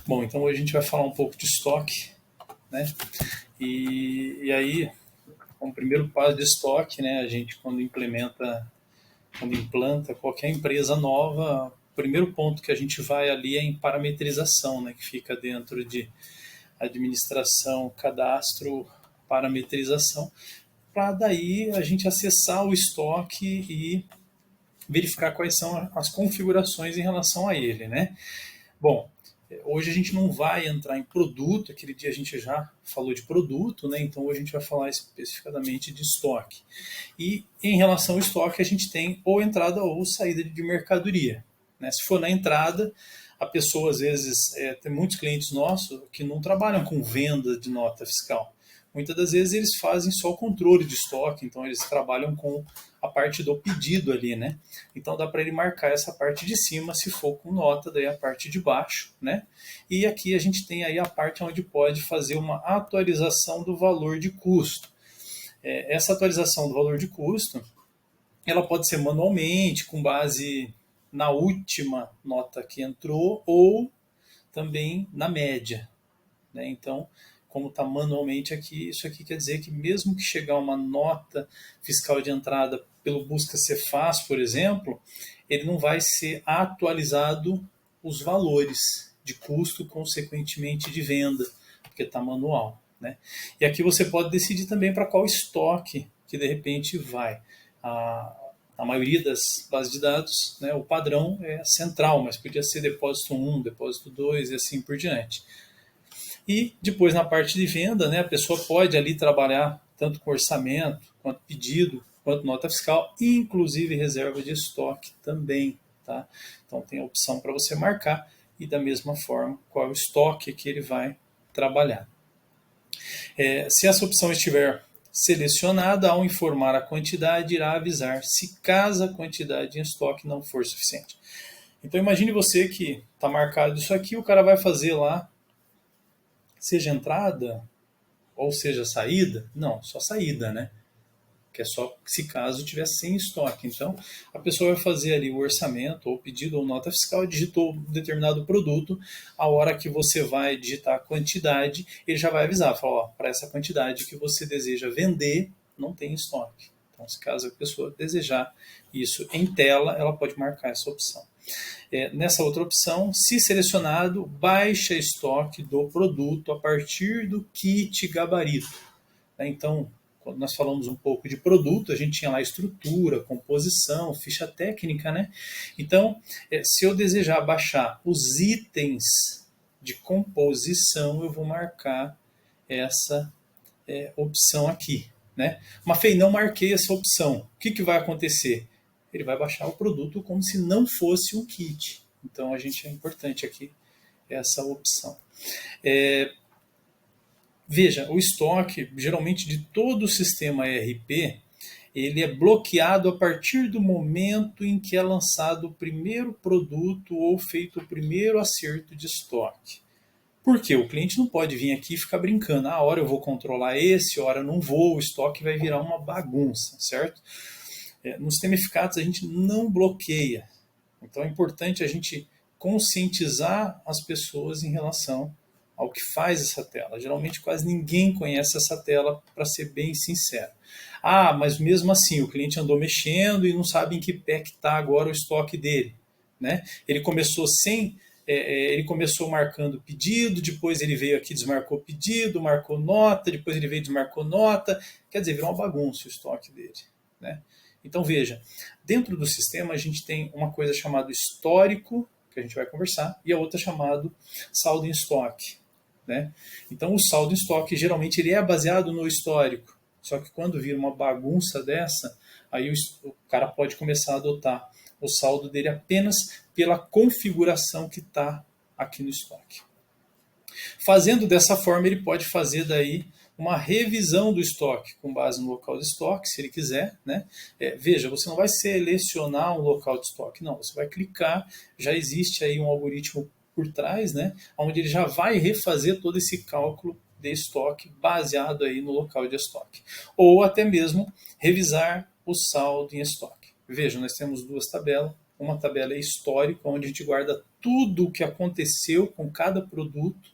Bom, então hoje a gente vai falar um pouco de estoque, né? E aí, como primeiro passo de estoque, né, a gente quando implanta qualquer empresa nova, o primeiro ponto que a gente vai ali é em parametrização, né, que fica dentro de administração, cadastro, parametrização, para daí a gente acessar o estoque e verificar quais são as configurações em relação a ele, né? Bom, hoje a gente não vai entrar em produto, aquele dia a gente já falou de produto, né? Então hoje a gente vai falar especificadamente de estoque. E em relação ao estoque, a gente tem ou entrada ou saída de mercadoria, né? Se for na entrada, a pessoa às vezes, tem muitos clientes nossos que não trabalham com venda de nota fiscal. Muitas das vezes eles fazem só o controle de estoque, então eles trabalham com a parte do pedido ali, né? Então dá para ele marcar essa parte de cima, se for com nota, daí a parte de baixo, né? E aqui a gente tem aí a parte onde pode fazer uma atualização do valor de custo. Essa atualização do valor de custo, ela pode ser manualmente, com base na última nota que entrou, ou também na média, né? Então, como está manualmente aqui, isso aqui quer dizer que mesmo que chegar uma nota fiscal de entrada pelo Busca Cefaz, por exemplo, ele não vai ser atualizado os valores de custo, consequentemente de venda, porque está manual, né? E aqui você pode decidir também para qual estoque que de repente vai. A maioria das bases de dados, né, o padrão é central, mas podia ser depósito 1, depósito 2 e assim por diante. E depois na parte de venda, né, a pessoa pode ali trabalhar tanto com orçamento, quanto pedido, quanto nota fiscal, inclusive reserva de estoque também. Tá? Então tem a opção para você marcar e da mesma forma qual é o estoque que ele vai trabalhar. Se essa opção estiver selecionada, ao informar a quantidade, irá avisar se caso a quantidade em estoque não for suficiente. Então imagine você que está marcado isso aqui, o cara vai fazer lá, seja entrada ou seja saída, não, só saída, né? Que é só se caso tiver sem estoque. Então, a pessoa vai fazer ali o orçamento, ou pedido, ou nota fiscal, digitou um determinado produto, a hora que você vai digitar a quantidade, ele já vai avisar, fala, ó, para essa quantidade que você deseja vender, não tem estoque. Então, se caso a pessoa desejar isso em tela, ela pode marcar essa opção. Nessa outra opção, se selecionado, baixa estoque do produto a partir do kit gabarito. Então, quando nós falamos um pouco de produto, a gente tinha lá estrutura, composição, ficha técnica, né? Então, se eu desejar baixar os itens de composição, eu vou marcar essa opção aqui, né? Mas Fei, não marquei essa opção. O que vai acontecer? Ele vai baixar o produto como se não fosse um kit. Então, é importante aqui essa opção. Veja, o estoque, geralmente de todo o sistema ERP, ele é bloqueado a partir do momento em que é lançado o primeiro produto ou feito o primeiro acerto de estoque. Por quê? O cliente não pode vir aqui e ficar brincando. A hora eu vou controlar esse, a hora eu não vou, o estoque vai virar uma bagunça, certo? No sistema eficaz a gente não bloqueia. Então é importante a gente conscientizar as pessoas em relação ao que faz essa tela. Geralmente quase ninguém conhece essa tela, para ser bem sincero. Ah, mas mesmo assim o cliente andou mexendo e não sabe em que pé que está agora o estoque dele, né? Ele começou ele começou marcando pedido, depois ele veio aqui, desmarcou pedido, marcou nota, depois ele veio e desmarcou nota. Quer dizer, virou uma bagunça o estoque dele, né? Então veja, dentro do sistema a gente tem uma coisa chamada histórico, que a gente vai conversar, e a outra chamado saldo em estoque, né? Então o saldo em estoque geralmente ele é baseado no histórico, só que quando vira uma bagunça dessa, aí o cara pode começar a adotar o saldo dele apenas pela configuração que está aqui no estoque. Fazendo dessa forma, ele pode fazer daí uma revisão do estoque com base no local de estoque, se ele quiser, né? Veja, você não vai selecionar um local de estoque, não. Você vai clicar, já existe aí um algoritmo por trás, né? Onde ele já vai refazer todo esse cálculo de estoque baseado aí no local de estoque. Ou até mesmo revisar o saldo em estoque. Veja, nós temos duas tabelas. Uma tabela é histórica, onde a gente guarda tudo o que aconteceu com cada produto,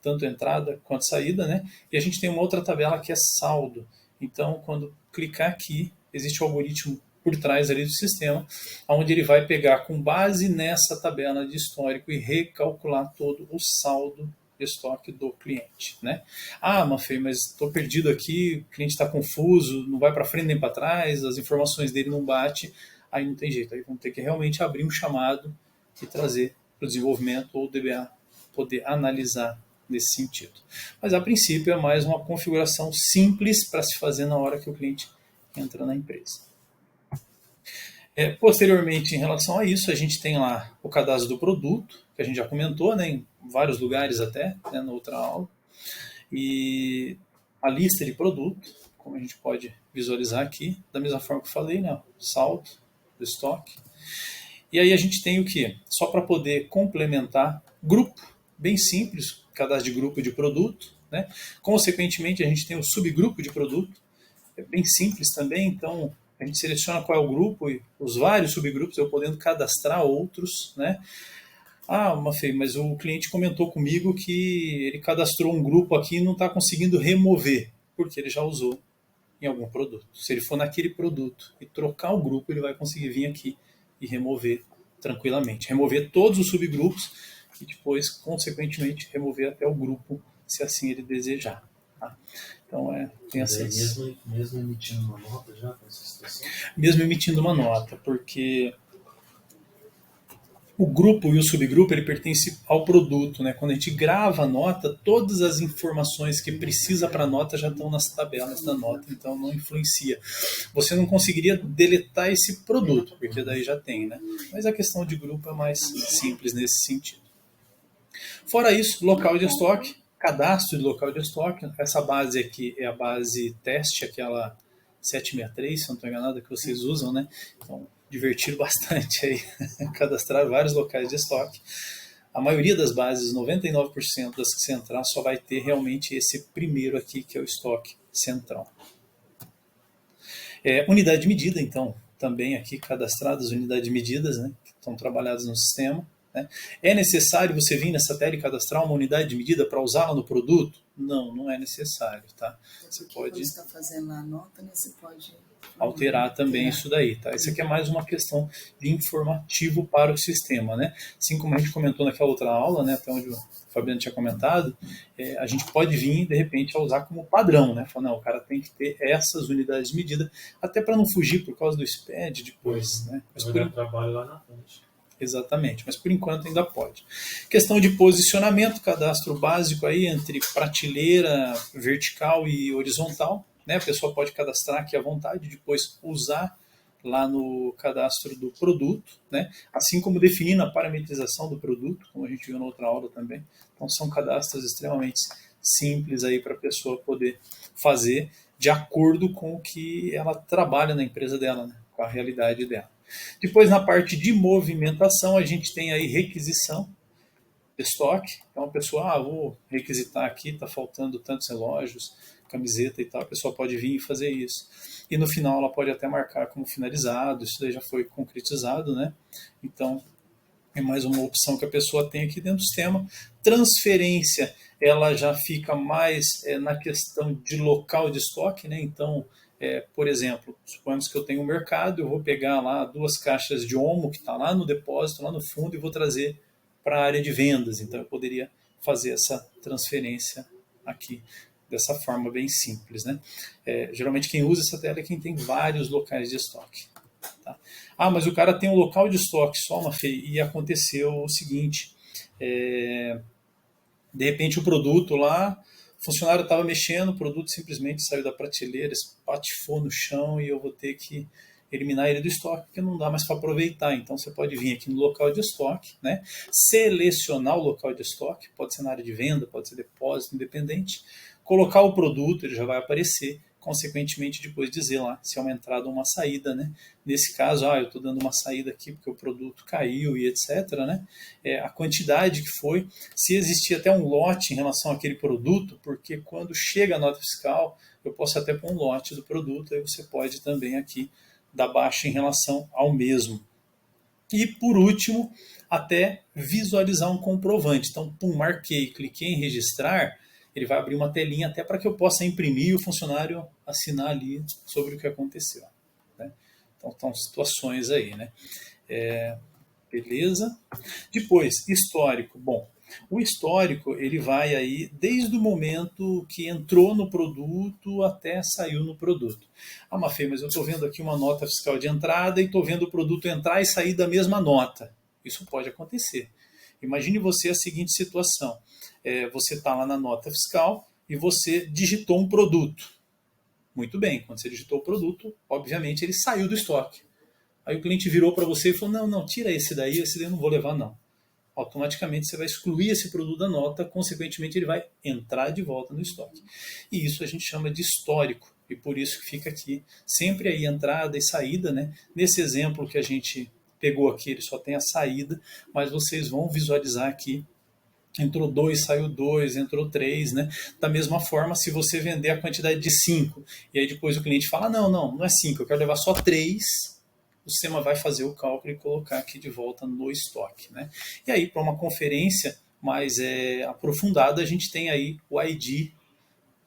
tanto entrada quanto saída, né? E a gente tem uma outra tabela que é saldo. Então, quando clicar aqui, existe um algoritmo por trás ali do sistema, onde ele vai pegar com base nessa tabela de histórico e recalcular todo o saldo de estoque do cliente, né? Ah, Manfei, mas estou perdido aqui, o cliente está confuso, não vai para frente nem para trás, as informações dele não batem, aí não tem jeito, aí vamos ter que realmente abrir um chamado e trazer para o desenvolvimento ou o DBA poder analisar nesse sentido. Mas a princípio é mais uma configuração simples para se fazer na hora que o cliente entra na empresa. Posteriormente, em relação a isso, a gente tem lá o cadastro do produto, que a gente já comentou, né, em vários lugares até, né, na outra aula, e a lista de produto, como a gente pode visualizar aqui, da mesma forma que eu falei, né, saldo do estoque. E aí a gente tem o que? Só para poder complementar, grupo, bem simples, cadastro de grupo de produto, né? Consequentemente, a gente tem o subgrupo de produto, é bem simples também, então a gente seleciona qual é o grupo e os vários subgrupos, eu podendo cadastrar outros, né? Ah, Mafei, mas o cliente comentou comigo que ele cadastrou um grupo aqui e não está conseguindo remover, porque ele já usou em algum produto. Se ele for naquele produto e trocar o grupo, ele vai conseguir vir aqui e remover tranquilamente. Remover todos os subgrupos e depois, consequentemente, remover até o grupo, se assim ele desejar. Tá? Então, tem essas... Mesmo emitindo uma nota já para essa situação? Mesmo emitindo uma nota, porque o grupo e o subgrupo ele pertence ao produto, né? Quando a gente grava a nota, todas as informações que precisa para a nota já estão nas tabelas da nota, então não influencia. Você não conseguiria deletar esse produto, porque daí já tem, né? Mas a questão de grupo é mais simples nesse sentido. Fora isso, local de estoque, cadastro de local de estoque. Essa base aqui é a base teste, aquela 763, se não estou enganado, que vocês usam, né? Então, divertiram bastante aí, cadastrar vários locais de estoque. A maioria das bases, 99% das que você entrar, só vai ter realmente esse primeiro aqui, que é o estoque central. Unidade de medida, então, também aqui cadastradas unidades de medidas, né, que estão trabalhadas no sistema. Né? É necessário você vir nessa tela e cadastrar uma unidade de medida para usá-la no produto? Não, não é necessário. Tá? Você pode... Quando está fazendo a nota, né, você pode alterar também isso daí. Tá? Isso aqui é mais uma questão de informativo para o sistema. Né? Assim como a gente comentou naquela outra aula, né, até onde o Fabiano tinha comentado, a gente pode vir, de repente, a usar como padrão. Né? Falar, não, o cara tem que ter essas unidades de medida, até para não fugir por causa do SPED depois. Né? Mas vai dar trabalho lá na frente. Exatamente, mas por enquanto ainda pode. Questão de posicionamento, cadastro básico aí entre prateleira vertical e horizontal. Né? A pessoa pode cadastrar aqui à vontade, depois usar lá no cadastro do produto, né? Assim como definir a parametrização do produto, como a gente viu na outra aula também. Então são cadastros extremamente simples aí para a pessoa poder fazer de acordo com o que ela trabalha na empresa dela, né? Com a realidade dela. Depois, na parte de movimentação, a gente tem aí requisição de estoque. Então, a pessoa, vou requisitar aqui, está faltando tantos relógios, camiseta e tal, a pessoa pode vir e fazer isso. E no final, ela pode até marcar como finalizado, isso daí já foi concretizado, né? Então, é mais uma opção que a pessoa tem aqui dentro do sistema. Transferência, ela já fica mais na questão de local de estoque, né? Então, por exemplo, suponhamos que eu tenho um mercado, eu vou pegar lá 2 caixas de Omo que está lá no depósito, lá no fundo, e vou trazer para a área de vendas. Então eu poderia fazer essa transferência aqui dessa forma bem simples. Né? Geralmente quem usa essa tela é quem tem vários locais de estoque. Tá? Mas o cara tem um local de estoque só, Mafei, e aconteceu o seguinte, de repente o produto lá, o funcionário estava mexendo, o produto simplesmente saiu da prateleira, espatifou no chão e eu vou ter que eliminar ele do estoque, porque não dá mais para aproveitar. Então você pode vir aqui no local de estoque, né? Selecionar o local de estoque, pode ser na área de venda, pode ser depósito, independente, colocar o produto, ele já vai aparecer, consequentemente depois dizer lá se é uma entrada ou uma saída, né? Nesse caso, eu estou dando uma saída aqui porque o produto caiu e etc, né? A quantidade que foi, se existia até um lote em relação àquele produto, porque quando chega a nota fiscal, eu posso até pôr um lote do produto, aí você pode também aqui dar baixa em relação ao mesmo. E por último, até visualizar um comprovante. Então, pum, marquei, cliquei em registrar, ele vai abrir uma telinha até para que eu possa imprimir e o funcionário assinar ali sobre o que aconteceu. Né? Então, estão situações aí, né? Beleza? Depois, histórico. Bom, o histórico ele vai aí desde o momento que entrou no produto até saiu no produto. Ah, Mafê, mas eu estou vendo aqui uma nota fiscal de entrada e estou vendo o produto entrar e sair da mesma nota. Isso pode acontecer. Imagine você a seguinte situação. Você está lá na nota fiscal e você digitou um produto. Muito bem, quando você digitou o produto, obviamente ele saiu do estoque. Aí o cliente virou para você e falou, não, tira esse daí eu não vou levar não. Automaticamente você vai excluir esse produto da nota, consequentemente ele vai entrar de volta no estoque. E isso a gente chama de histórico, e por isso que fica aqui sempre aí entrada e saída, né? Nesse exemplo que a gente pegou aqui, ele só tem a saída, mas vocês vão visualizar aqui, entrou 2, saiu 2, entrou 3, né? Da mesma forma, se você vender a quantidade de 5, e aí depois o cliente fala, não é 5, eu quero levar só 3, o SEMA vai fazer o cálculo e colocar aqui de volta no estoque. Né? E aí, para uma conferência mais aprofundada, a gente tem aí o ID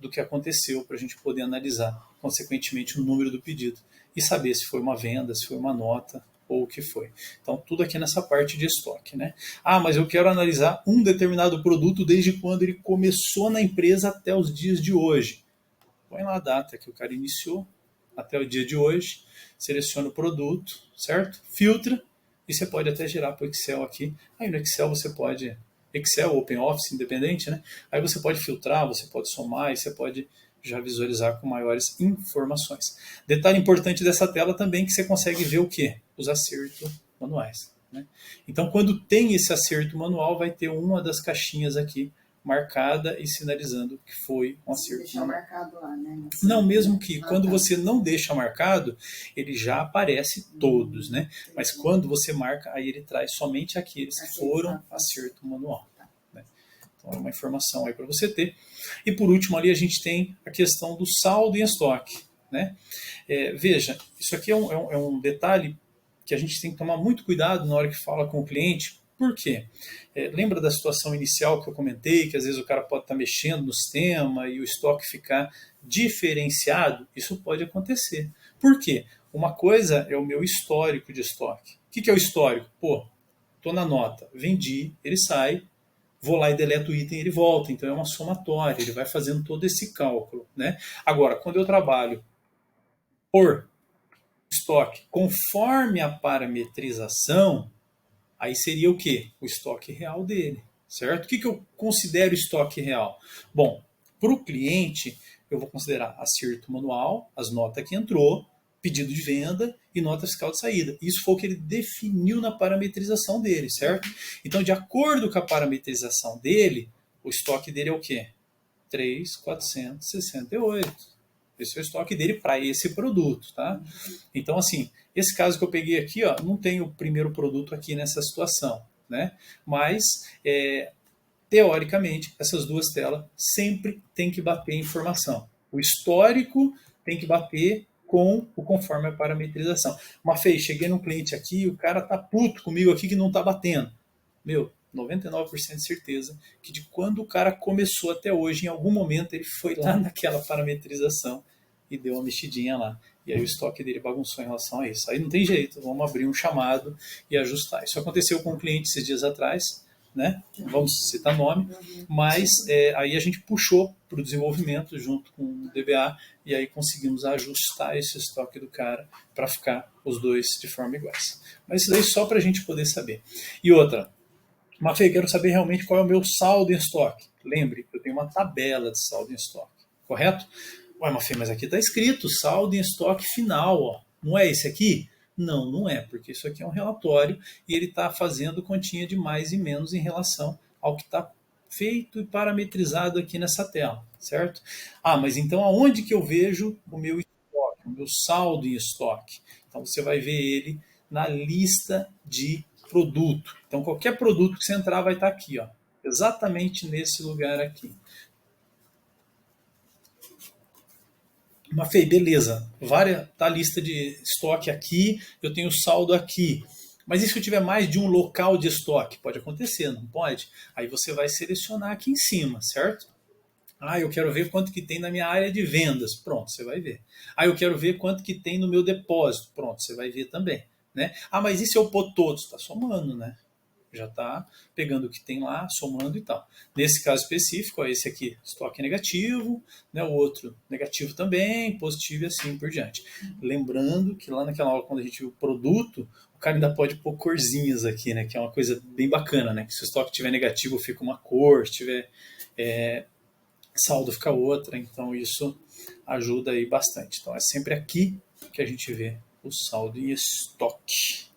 do que aconteceu para a gente poder analisar, consequentemente, o número do pedido e saber se foi uma venda, se foi uma nota ou o que foi. Então, tudo aqui nessa parte de estoque. Né? Ah, mas eu quero analisar um determinado produto desde quando ele começou na empresa até os dias de hoje. Põe lá a data que o cara iniciou até o dia de hoje, seleciona o produto, certo? Filtra, e você pode até gerar para o Excel aqui. Aí no Excel você pode, Excel, OpenOffice, independente, né? Aí você pode filtrar, você pode somar, e você pode já visualizar com maiores informações. Detalhe importante dessa tela também que você consegue ver o quê? Os acertos manuais. Né? Então, quando tem esse acerto manual, vai ter uma das caixinhas aqui marcada e sinalizando que foi um acerto. Deixar marcado lá, né? Não, mesmo que quando você não deixa marcado, ele já aparece todos, né? Mas quando você marca, aí ele traz somente aqueles que foram acerto manual. Né? Então é uma informação aí para você ter. E por último ali a gente tem a questão do saldo em estoque. Né? Veja, isso aqui é um detalhe que a gente tem que tomar muito cuidado na hora que fala com o cliente. Por quê? Lembra da situação inicial que eu comentei, que às vezes o cara pode estar mexendo no sistema e o estoque ficar diferenciado? Isso pode acontecer. Por quê? Uma coisa é o meu histórico de estoque. O que é o histórico? Pô, estou na nota, vendi, ele sai, vou lá e deleto o item e ele volta. Então é uma somatória, ele vai fazendo todo esse cálculo. Né? Agora, quando eu trabalho por estoque conforme a parametrização, aí seria o quê? O estoque real dele, certo? O que eu considero estoque real? Bom, para o cliente, eu vou considerar acerto manual, as notas que entrou, pedido de venda e nota fiscal de saída. Isso foi o que ele definiu na parametrização dele, certo? Então, de acordo com a parametrização dele, o estoque dele é o quê? 3.468. Esse é o estoque dele para esse produto, tá? Então, assim, esse caso que eu peguei aqui, ó, não tem o primeiro produto aqui nessa situação, né? Mas, teoricamente, essas duas telas sempre tem que bater informação. O histórico tem que bater com o conforme a parametrização. Mafê, cheguei num cliente aqui, o cara tá puto comigo aqui que não tá batendo. Meu, 99% de certeza que de quando o cara começou até hoje, em algum momento ele foi lá naquela parametrização e deu uma mexidinha lá. E aí o estoque dele bagunçou em relação a isso. Aí não tem jeito, vamos abrir um chamado e ajustar. Isso aconteceu com um cliente esses dias atrás, né? Vamos citar nome, mas aí a gente puxou para o desenvolvimento junto com o DBA e aí conseguimos ajustar esse estoque do cara para ficar os dois de forma iguais. Mas isso daí só para a gente poder saber. E outra, Mafê, quero saber realmente qual é o meu saldo em estoque. Lembre, eu tenho uma tabela de saldo em estoque, correto? Ué, Mafê, mas aqui está escrito saldo em estoque final, ó. Não é esse aqui? Não, não é, porque isso aqui é um relatório e ele está fazendo continha de mais e menos em relação ao que está feito e parametrizado aqui nessa tela, certo? Ah, mas então aonde que eu vejo o meu estoque, o meu saldo em estoque? Então você vai ver ele na lista de produto. Então qualquer produto que você entrar vai estar aqui, ó, exatamente nesse lugar aqui. Mafê, beleza, tá a lista de estoque aqui, eu tenho saldo aqui. Mas e se eu tiver mais de um local de estoque? Pode acontecer, não pode? Aí você vai selecionar aqui em cima, certo? Ah, eu quero ver quanto que tem na minha área de vendas. Pronto, você vai ver. Ah, eu quero ver quanto que tem no meu depósito. Pronto, você vai ver também. Né? Ah, mas e se eu pôr todos? Está somando, né? Já está pegando o que tem lá, somando e tal. Nesse caso específico, ó, esse aqui, estoque negativo, né? O outro negativo também, positivo e assim por diante. Lembrando que lá naquela aula, quando a gente viu o produto, o cara ainda pode pôr corzinhas aqui, né? Que é uma coisa bem bacana, né? Que se o estoque estiver negativo, fica uma cor, se tiver saldo, fica outra. Então isso ajuda aí bastante. Então é sempre aqui que a gente vê o saldo em estoque.